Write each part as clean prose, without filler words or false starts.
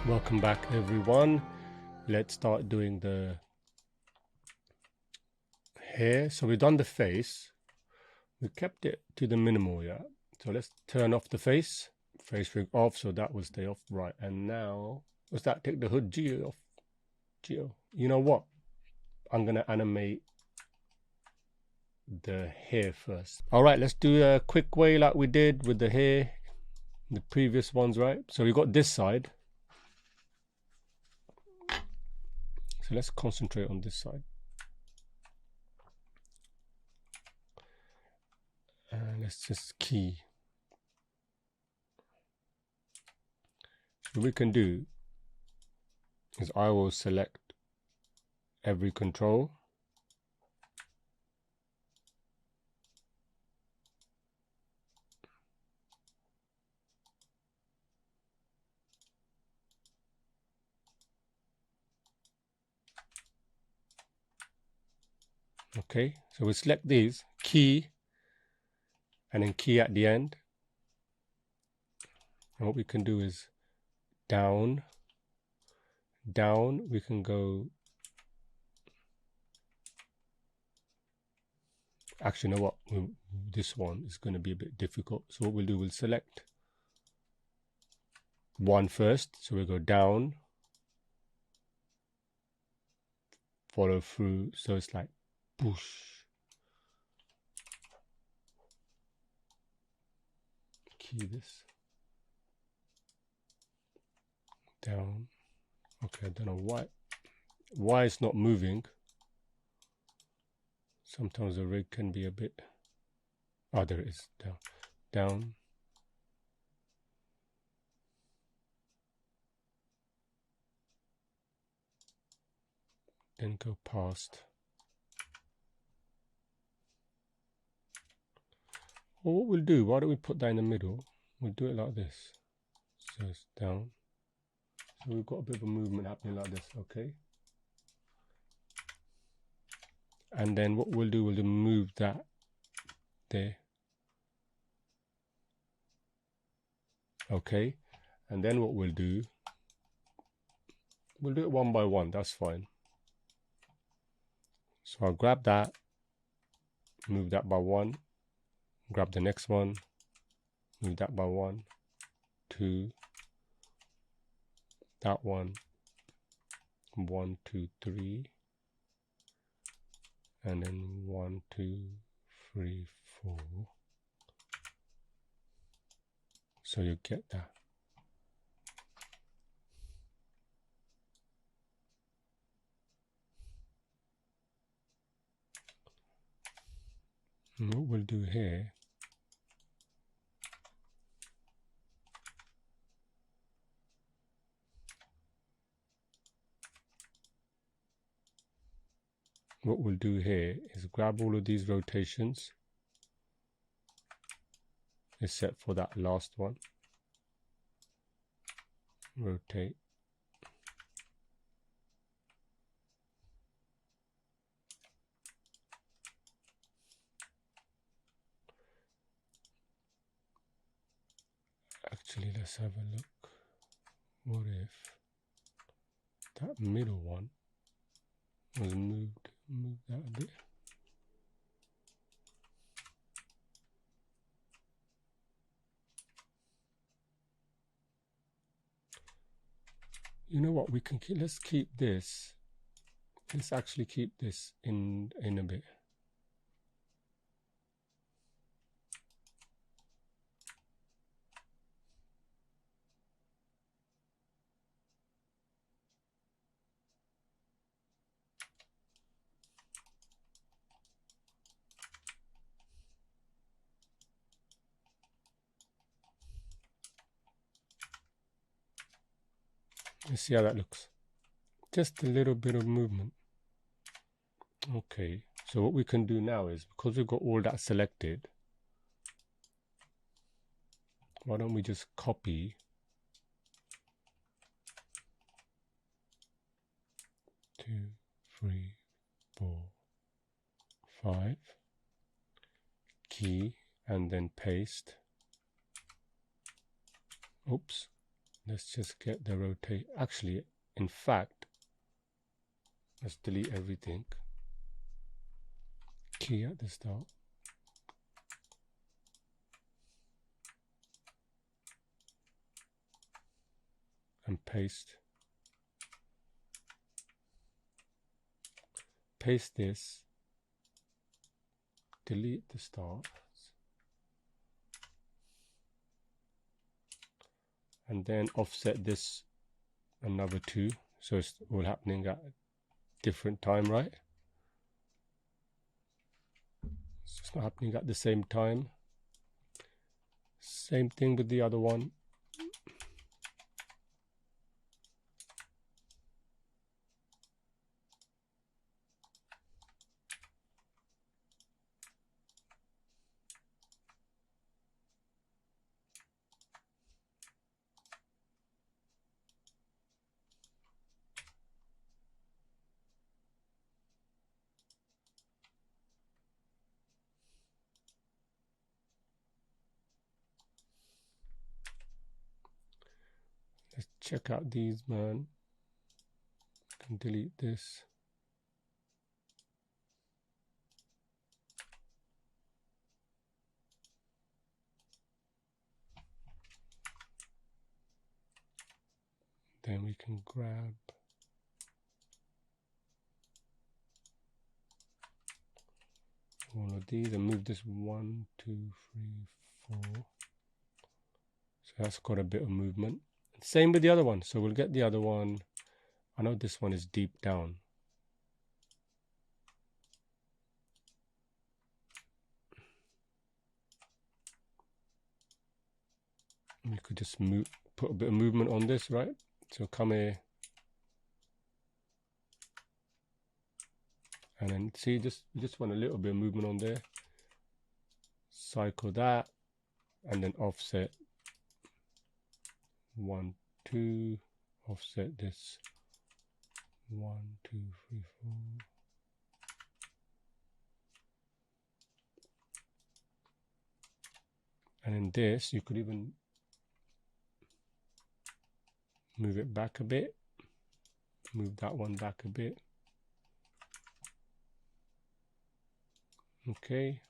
Welcome back everyone. Let's start doing the hair. So we've done the face. We kept it to the minimal, yeah. So let's turn off the face rig off, so that will stay off. Right, and now what's that? Take the hood geo off. You know what? I'm gonna animate the hair first. All right, let's do a quick way like we did with the hair, the previous ones, right? So we got this side. So let's concentrate on this side. Let's just key. What we can do is I will select every control. Okay, so we select these, key, and then key at the end. And what we can do is down, we can go, actually, you know what, this one is going to be a bit difficult. So what we'll do, we'll select one first. So we'll go down, follow through. So it's like push. Key this. Down. Okay, I don't know why it's not moving. Sometimes the rig can be a bit, oh, there it is, down. Then go past. Well, what we'll do, why don't we put that in the middle? We'll do it like this. So it's down. So we've got a bit of a movement happening like this, okay? And then what we'll do, we'll move that there. Okay, and then what we'll do it one by one, that's fine. So I'll grab that, move that by one, grab the next one, move that by one, two, that one, 1, 2, 3, and then 1, 2, 3, 4. So you get that. And what we'll do here, is grab all of these rotations, except for that last one. Rotate. Actually, let's have a look. What if that middle one was moved? Move that a bit. You know what? We can keep. Let's keep this. Let's actually keep this in a bit. Let's see how that looks. Just a little bit of movement. Okay, so what we can do now is, because we've got all that selected, why don't we just copy 2, 3, 4, 5, key, and then paste. Oops, Let's just get the rotate. Actually, in fact, let's delete everything. Key at the start. And paste. Paste this. Delete the start. And then offset this another 2. So it's all happening at a different time, right? It's not happening at the same time. Same thing with the other one. Let's check out these, man. I can delete this. Then we can grab all of these and move this 1, 2, 3, 4. So that's got a bit of movement. Same with the other one. So we'll get the other one. I know this one is deep down. We could just move, put a bit of movement on this, right? So come here. And then see, you just want a little bit of movement on there. Cycle that. And then offset 1, 2. Offset this 1, 2, 3, 4. And in this, you could even move it back a bit. Move that one back a bit. Okay.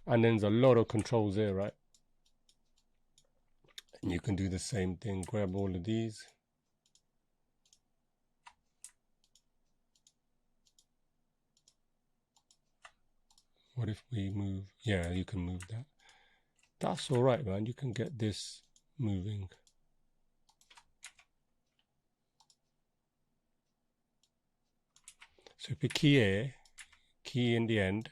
And then there's a lot of controls there, right? And you can do the same thing. Grab all of these. What if we move? Yeah, you can move that. That's all right, man. You can get this moving. So if you key here, key in the end.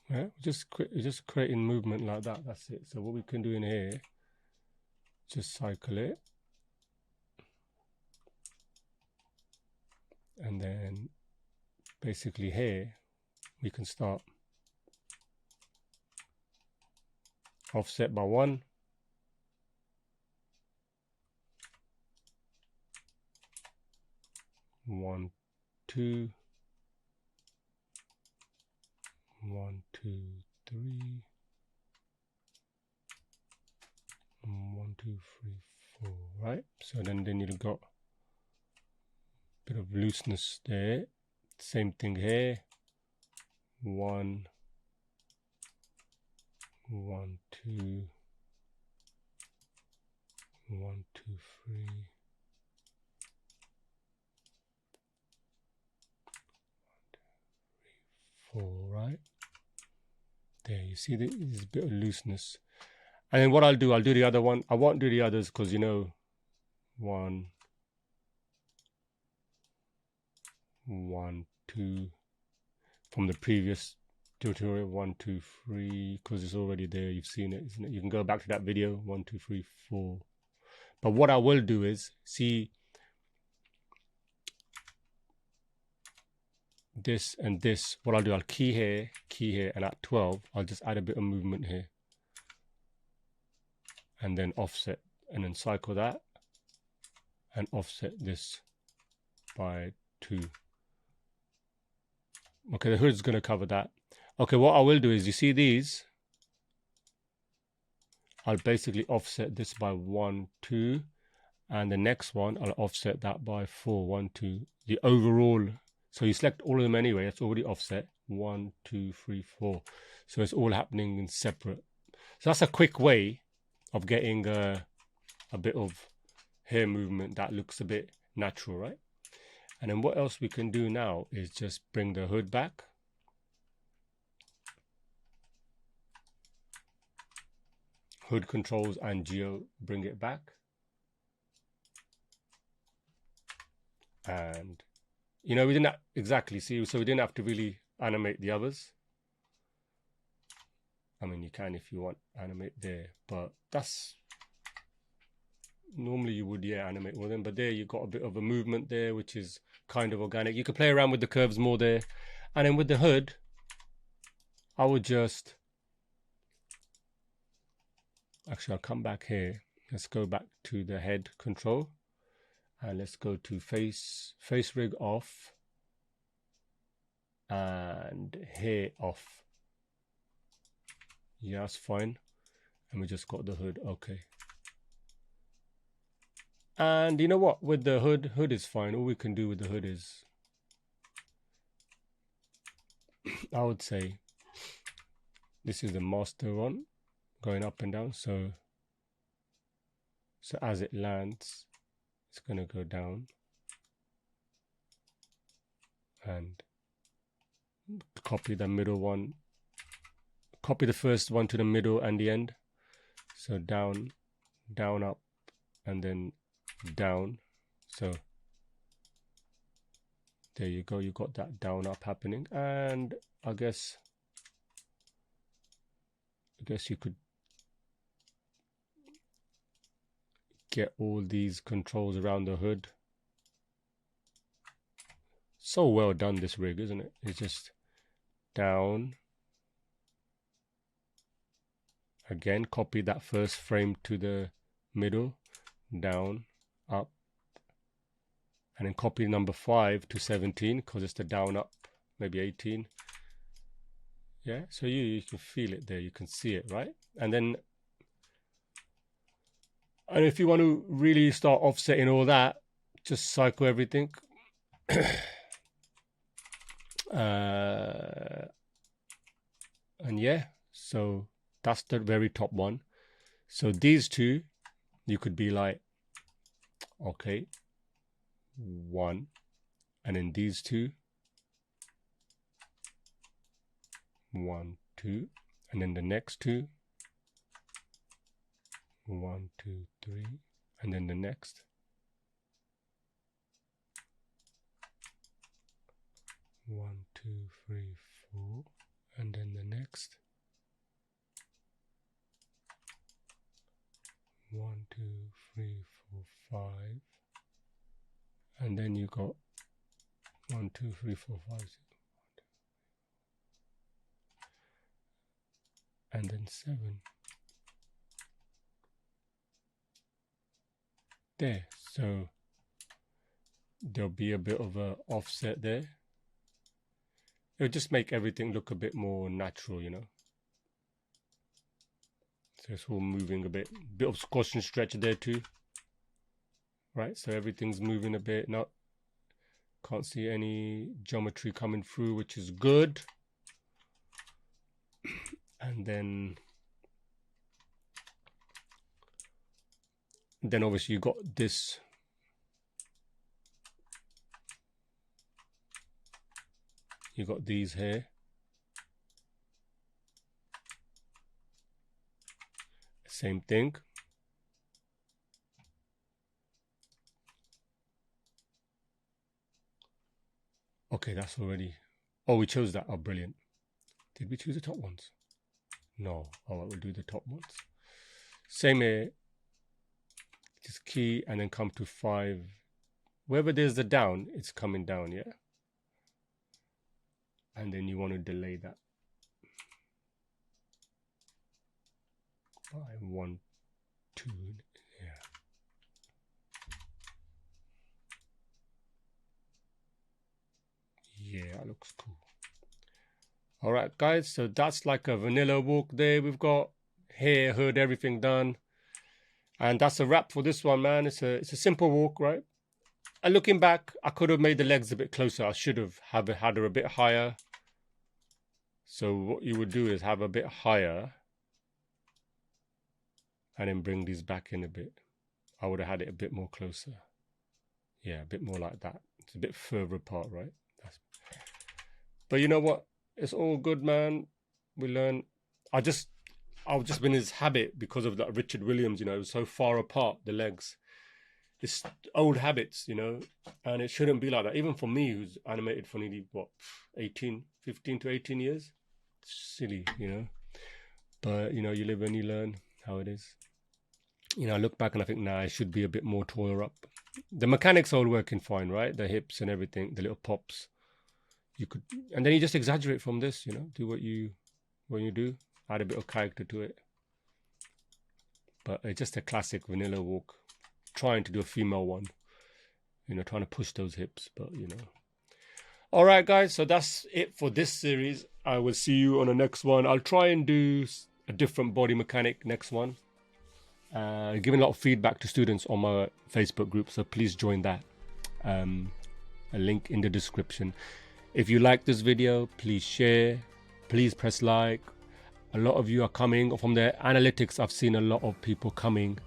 Yeah, just creating movement like that. That's it. So what we can do in here, just cycle it. And then basically here, we can start offset by 1. 1, 2. 1, 2, 3. 1, 2, 3, 4. Right? So then you've got a bit of looseness there. Same thing here. 1, 1, 2. 1, 2, 3. 4, right? There, you see there's a bit of looseness. And then what I'll do the other one. I won't do the others because, you know, 1, 1, 2 from the previous tutorial. 1, 2, 3, because it's already there. You've seen it, isn't it? You can go back to that video. 1, 2, 3, 4. But what I will do is see this and this. What I'll do, I'll key here, and at 12, I'll just add a bit of movement here. And then offset, and then cycle that, and offset this by 2. Okay, the hood's going to cover that. Okay, what I will do is, you see these? I'll basically offset this by 1, 2. And the next one, I'll offset that by 4, 1, 2. The overall, so you select all of them anyway, it's already offset. 1, 2, 3, 4. So it's all happening in separate. So that's a quick way of getting a bit of hair movement that looks a bit natural, right? And then what else we can do now is just bring the hood back. Hood controls and geo, bring it back. And, you know, we didn't exactly see, so we didn't have to really animate the others. I mean, you can if you want, animate there, but that's, normally you would, yeah, animate with them, but there you got a bit of a movement there, which is kind of organic. You could play around with the curves more there. And then with the hood, I would just, actually, I'll come back here. Let's go back to the head control. And let's go to face rig off. And hair off. Yeah, that's fine. And we just got the hood. Okay. And you know what? With the hood is fine. All we can do with the hood is, I would say, this is the master one, going up and down. So as it lands, it's going to go down. And copy the middle one. Copy the first one to the middle and the end. So down, down, up, and then down. So there you go. You got that down, up happening. And I guess you could get all these controls around the hood. So well done, this rig, isn't it? It's just down. Again, copy that first frame to the middle, down, up, and then copy number 5 to 17 because it's the down, up, maybe 18. Yeah, so you can feel it there, you can see it, right? And then, and if you want to really start offsetting all that, just cycle everything. And yeah, so that's the very top one. So these two, you could be like, okay, 1, and then these two, 1, 2, and then the next two, 1, 2, 3, and then the next, 1, 2, 3, 4, and then the next, 1, 2, 3, 4, 5, and then you got 1, 2, 3, 4, 5, 6, and then 7. There, so there'll be a bit of a offset there. It'll just make everything look a bit more natural, you know. So it's all moving a bit of squash and stretch there too. Right, so everything's moving a bit. Not, can't see any geometry coming through, which is good. And then obviously you got this. You got these here. Same thing. Okay, that's already. Oh, we chose that. Oh, brilliant. Did we choose the top ones? No. Oh, we'll do the top ones. Same here. Just key and then come to 5. Wherever there's the down, it's coming down, yeah? And then you want to delay that. 5, 1, 2, yeah. Yeah, that looks cool. All right, guys, so that's like a vanilla walk there. We've got hair, hood, everything done. And that's a wrap for this one, man. It's a simple walk, right? And looking back, I could have made the legs a bit closer. I should have had her a bit higher. So what you would do is have a bit higher and then bring these back in a bit. I would have had it a bit more closer. Yeah, a bit more like that. It's a bit further apart, right? But you know what? It's all good, man. We learn. I've just been in this habit because of that Richard Williams, you know, it was so far apart, the legs. It's old habits, you know, and it shouldn't be like that. Even for me, who's animated for nearly, what, 15 to 18 years? It's silly, you know. But, you know, you live and you learn how it is. You know, I look back and I think, nah, it should be a bit more taller up. The mechanics are all working fine, right? The hips and everything, the little pops. You could, and then you just exaggerate from this, you know, do what you do, add a bit of character to it. But it's just a classic vanilla walk, trying to do a female one, you know, trying to push those hips, but you know. All right, guys, so that's it for this series. I will see you on the next one. I'll try and do a different body mechanic next one. Giving a lot of feedback to students on my Facebook group, so please join that. A link in the description. If you like this video, please share, please press like. A lot of you are coming from the analytics. I've seen a lot of people coming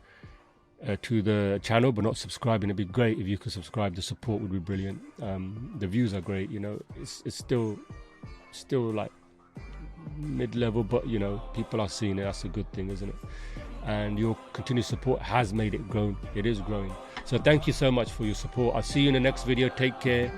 to the channel but not subscribing. It'd be great if you could subscribe. The support would be brilliant. The views are great, you know. It's still like mid-level, but you know, people are seeing it. That's a good thing, isn't it? And your continued support has made it grow. It is growing. So thank you so much for your support. I'll see you in the next video. Take care.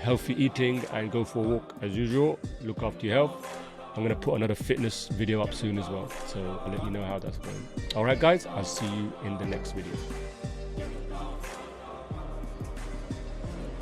Healthy eating and go for a walk as usual. Look after your health. I'm going to put another fitness video up soon as well, so I'll let you know how that's going. All right, guys, I'll see you in the next video.